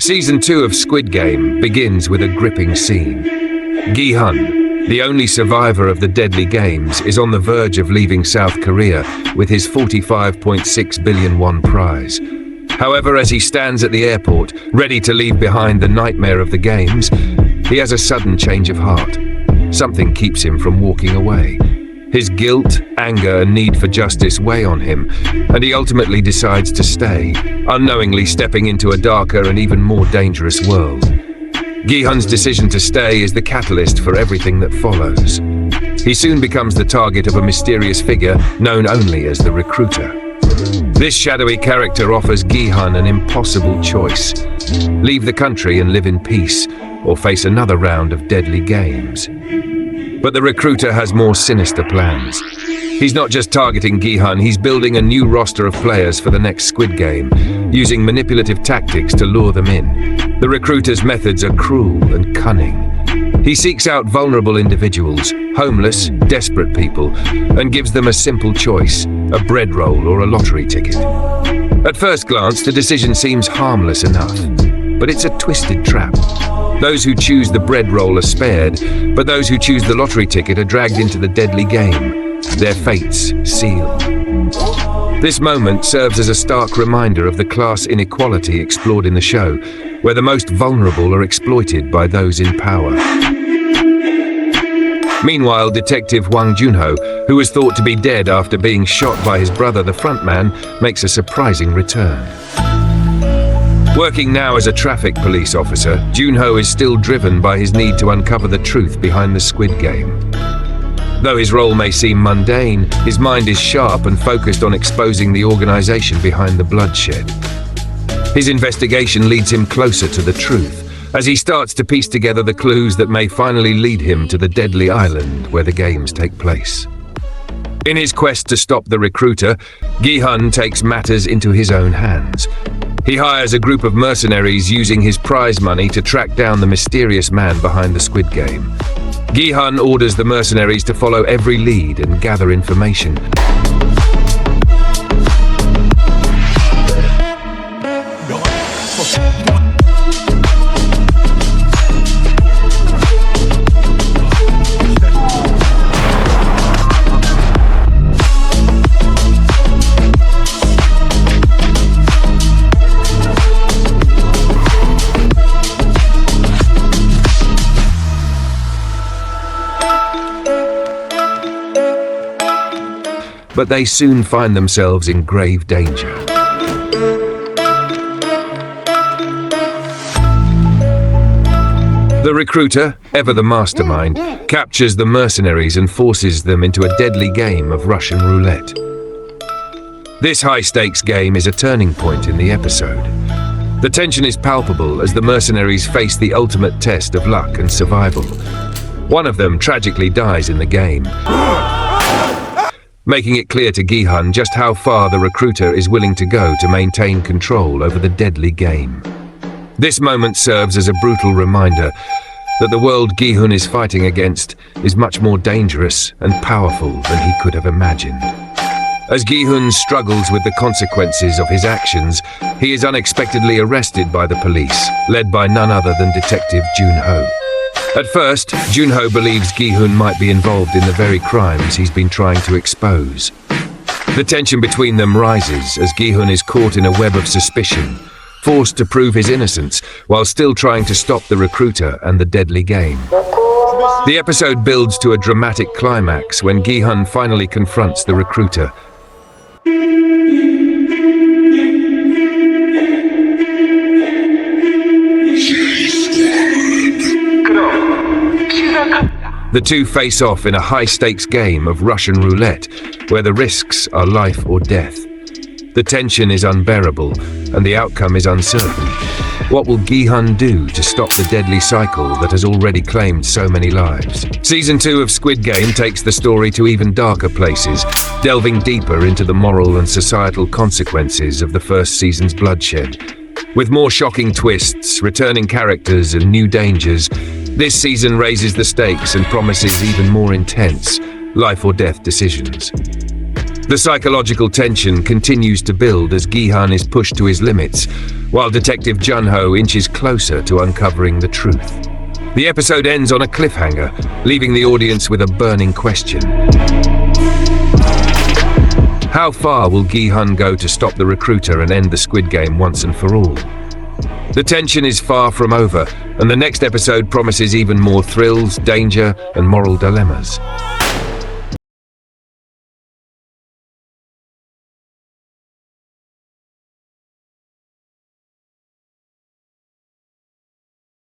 Season 2 of Squid Game begins with a gripping scene. Gi-hun, the only survivor of the deadly games, is on the verge of leaving South Korea with his 45.6 billion won prize. However, as he stands at the airport, ready to leave behind the nightmare of the games, he has a sudden change of heart. Something keeps him from walking away. His guilt, anger, and need for justice weigh on him, and he ultimately decides to stay, unknowingly stepping into a darker and even more dangerous world. Gi-hun's decision to stay is the catalyst for everything that follows. He soon becomes the target of a mysterious figure known only as the Recruiter. This shadowy character offers Gi-hun an impossible choice: leave the country and live in peace, or face another round of deadly games. But the Recruiter has more sinister plans. He's not just targeting Gi-hun, he's building a new roster of players for the next Squid Game, using manipulative tactics to lure them in. The Recruiter's methods are cruel and cunning. He seeks out vulnerable individuals, homeless, desperate people, and gives them a simple choice: a bread roll or a lottery ticket. At first glance, the decision seems harmless enough, but it's a twisted trap. Those who choose the bread roll are spared, but those who choose the lottery ticket are dragged into the deadly game, their fates sealed. This moment serves as a stark reminder of the class inequality explored in the show, where the most vulnerable are exploited by those in power. Meanwhile, Detective Hwang Jun-ho, who was thought to be dead after being shot by his brother, the frontman, makes a surprising return. Working now as a traffic police officer, Jun-ho is still driven by his need to uncover the truth behind the Squid Game. Though his role may seem mundane, his mind is sharp and focused on exposing the organization behind the bloodshed. His investigation leads him closer to the truth, as he starts to piece together the clues that may finally lead him to the deadly island where the games take place. In his quest to stop the Recruiter, Gi-hun takes matters into his own hands. He hires a group of mercenaries using his prize money to track down the mysterious man behind the Squid Game. Gi-hun orders the mercenaries to follow every lead and gather information. But they soon find themselves in grave danger. The Recruiter, ever the mastermind, captures the mercenaries and forces them into a deadly game of Russian Roulette. This high-stakes game is a turning point in the episode. The tension is palpable as the mercenaries face the ultimate test of luck and survival. One of them tragically dies in the game, making it clear to Gi-hun just how far the Recruiter is willing to go to maintain control over the deadly game. This moment serves as a brutal reminder that the world Gi-hun is fighting against is much more dangerous and powerful than he could have imagined. As Gi-hun struggles with the consequences of his actions, he is unexpectedly arrested by the police, led by none other than Detective Jun-ho. At first, Jun-ho believes Gi-hun might be involved in the very crimes he's been trying to expose. The tension between them rises as Gi-hun is caught in a web of suspicion, forced to prove his innocence while still trying to stop the Recruiter and the deadly game. The episode builds to a dramatic climax when Gi-hun finally confronts the Recruiter. The two face off in a high-stakes game of Russian Roulette, where the risks are life or death. The tension is unbearable, and the outcome is uncertain. What will Gi-hun do to stop the deadly cycle that has already claimed so many lives? Season 2 of Squid Game takes the story to even darker places, delving deeper into the moral and societal consequences of the first season's bloodshed. With more shocking twists, returning characters, and new dangers, this season raises the stakes and promises even more intense, life or death decisions. The psychological tension continues to build as Gi-hun is pushed to his limits, while Detective Jun-ho inches closer to uncovering the truth. The episode ends on a cliffhanger, leaving the audience with a burning question. How far will Gi-hun go to stop the recruiter and end the Squid Game once and for all? The tension is far from over, and the next episode promises even more thrills, danger, and moral dilemmas.